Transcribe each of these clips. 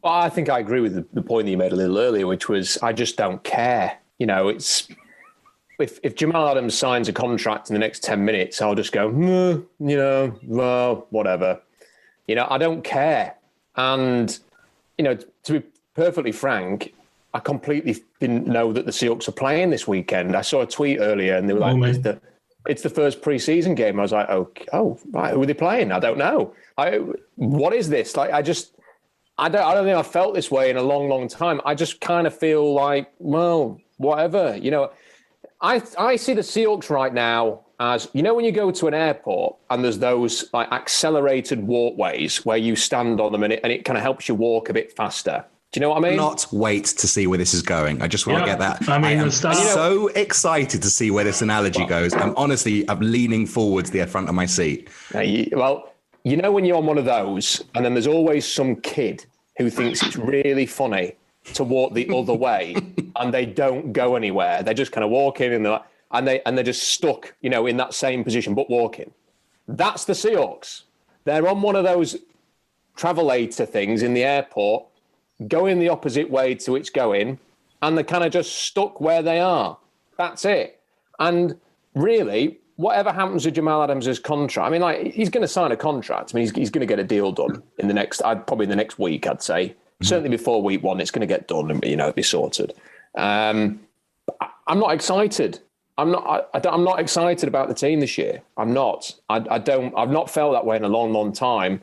Well, I think I agree with the point that you made a little earlier, which was I just don't care. You know, it's if Jamal Adams signs a contract in the next 10 minutes, I'll just go, well, whatever. You know, I don't care. And, you know, to be perfectly frank, I completely didn't know that the Seahawks are playing this weekend. I saw a tweet earlier and they were like, it's the first preseason game. I was like, oh, right, who are they playing? I don't know. What is this? Like, I don't think I've felt this way in a long, long time. I just kind of feel like, well, whatever. You know, I see the Seahawks right now as, you know, when you go to an airport and there's those like accelerated walkways where you stand on them and it kind of helps you walk a bit faster. Do you know what I mean? Not wait to see where this is going. I just want to get that. I mean, am so excited to see where this analogy goes. I'm leaning forwards the front of my seat. Well, you know, when you're on one of those and then there's always some kid who thinks it's really funny to walk the other way and they don't go anywhere. They just kind of walk in and they're just stuck, you know, in that same position, but walking. That's the Seahawks. They're on one of those travelator things in the airport, going the opposite way to it's going, and they're kind of just stuck where they are. That's it. And really, whatever happens to Jamal Adams' contract, I mean, like, he's going to sign a contract. I mean, he's going to get a deal done in the next, probably in the next week, I'd say. Mm-hmm. Certainly before week 1, it's going to get done and, you know, be sorted. I'm not excited. I'm not excited about the team this year. I'm not. I've not felt that way in a long, long time.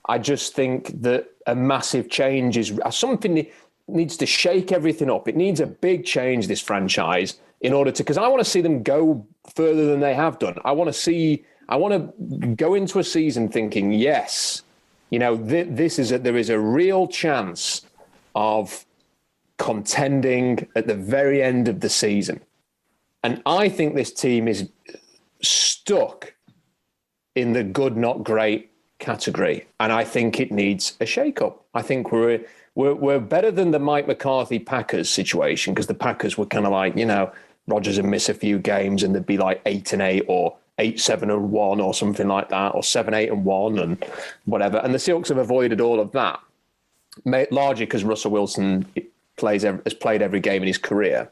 I just think that a massive change is something that needs to shake everything up. It needs a big change, this franchise, in order to, because I want to see them go further than they have done. I want to go into a season thinking, yes, you know, there is a real chance of contending at the very end of the season. And I think this team is stuck in the good, not great category, and I think it needs a shake-up. I think we're better than the Mike McCarthy Packers situation, because the Packers were kind of like, you know, Rodgers would miss a few games and they'd be like 8-8 or 8-7-1 or something like that, or 7-8-1 and whatever. And the Seahawks have avoided all of that, largely because Russell Wilson has played every game in his career.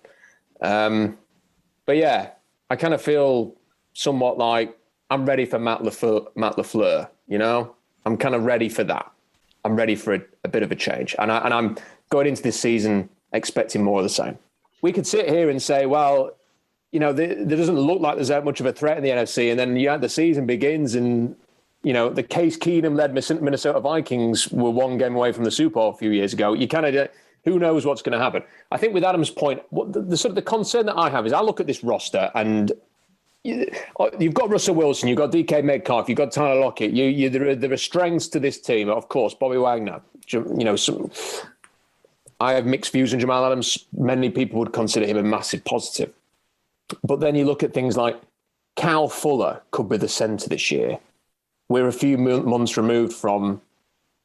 But yeah, I kind of feel somewhat like I'm ready for Matt LaFleur. You know, I'm kind of ready for that. I'm ready for a bit of a change. And I'm going into this season expecting more of the same. We could sit here and say, well, you know, there doesn't look like there's that much of a threat in the NFC. And then the season begins and, you know, the Case Keenum-led Minnesota Vikings were one game away from the Super Bowl a few years ago. You kind of, who knows what's going to happen? I think with Adam's point, the sort of the concern that I have is I look at this roster and you've got Russell Wilson, you've got DK Metcalf, you've got Tyler Lockett. There are strengths to this team. Of course, Bobby Wagner. You know, I have mixed views on Jamal Adams. Many people would consider him a massive positive. But then you look at things like Cal Fuller could be the centre this year. We're a few months removed from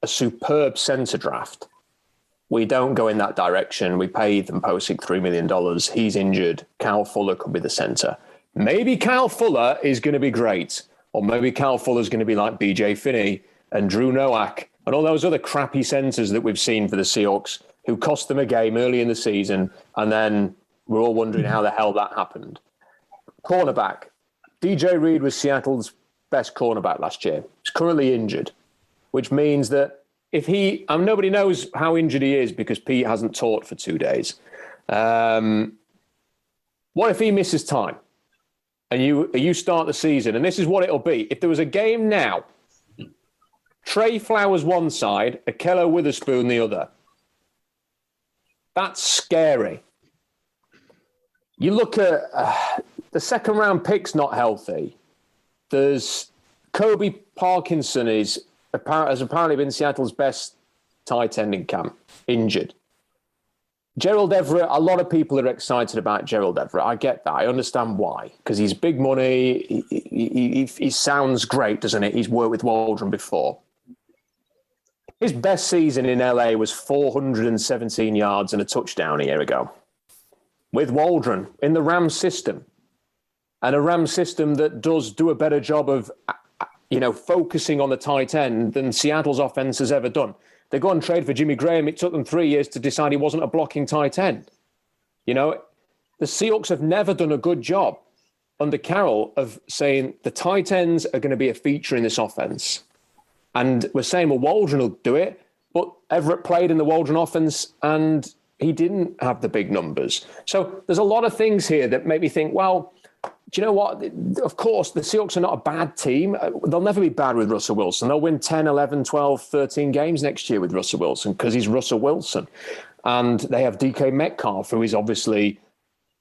a superb centre draft. We don't go in that direction. We pay Ethan Posick $3 million. He's injured. Cal Fuller could be the centre. Maybe Cal Fuller is going to be great. Or maybe Cal Fuller is going to be like BJ Finney and Drew Nowak and all those other crappy centres that we've seen for the Seahawks who cost them a game early in the season. And then we're all wondering how the hell that happened. Cornerback. DJ Reed was Seattle's best cornerback last year. He's currently injured, which means that if nobody knows how injured he is because Pete hasn't taught for 2 days. What if he misses time? And you start the season, and this is what it'll be. If there was a game now, Trey Flowers one side, Akello Witherspoon the other. That's scary. You look at the second round pick's not healthy. There's Kobe Parkinson has apparently been Seattle's best tight end in camp, injured. Gerald Everett, a lot of people are excited about Gerald Everett. I get that. I understand why. Because he's big money. He sounds great, doesn't it? He's worked with Waldron before. His best season in LA was 417 yards and a touchdown a year ago. With Waldron in the Rams system. And a Rams system that does do a better job of, focusing on the tight end than Seattle's offense has ever done. They go and trade for Jimmy Graham. It took them 3 years to decide he wasn't a blocking tight end. You know, the Seahawks have never done a good job under Carroll of saying the tight ends are going to be a feature in this offense. And we're saying, well, Waldron will do it, but Everett played in the Waldron offense and he didn't have the big numbers. So there's a lot of things here that make me think, well, do you know what? Of course, the Seahawks are not a bad team. They'll never be bad with Russell Wilson. They'll win 10, 11, 12, 13 games next year with Russell Wilson because he's Russell Wilson. And they have DK Metcalf, who is obviously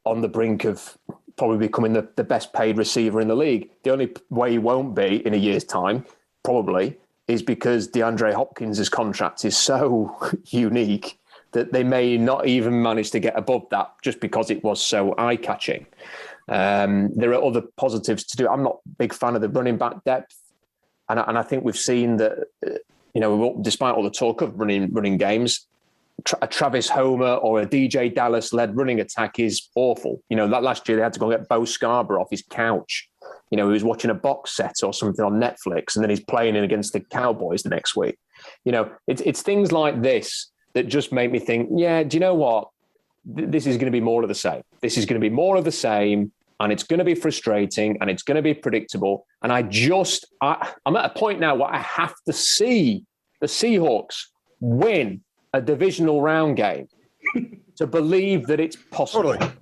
on the brink of probably becoming the best paid receiver in the league. The only way he won't be in a year's time, probably, is because DeAndre Hopkins' contract is so unique that they may not even manage to get above that just because it was so eye-catching. There are other positives to do. I'm not a big fan of the running back depth. And I think we've seen that, despite all the talk of running games, a Travis Homer or a DJ Dallas-led running attack is awful. You know, that last year they had to go and get Bo Scarborough off his couch. You know, he was watching a box set or something on Netflix, and then he's playing in against the Cowboys the next week. You know, it's things like this that just make me think, yeah, do you know what? This is going to be more of the same. This is going to be more of the same, and it's going to be frustrating, and it's going to be predictable. And I'm at a point now where I have to see the Seahawks win a divisional round game to believe that it's possible. Totally.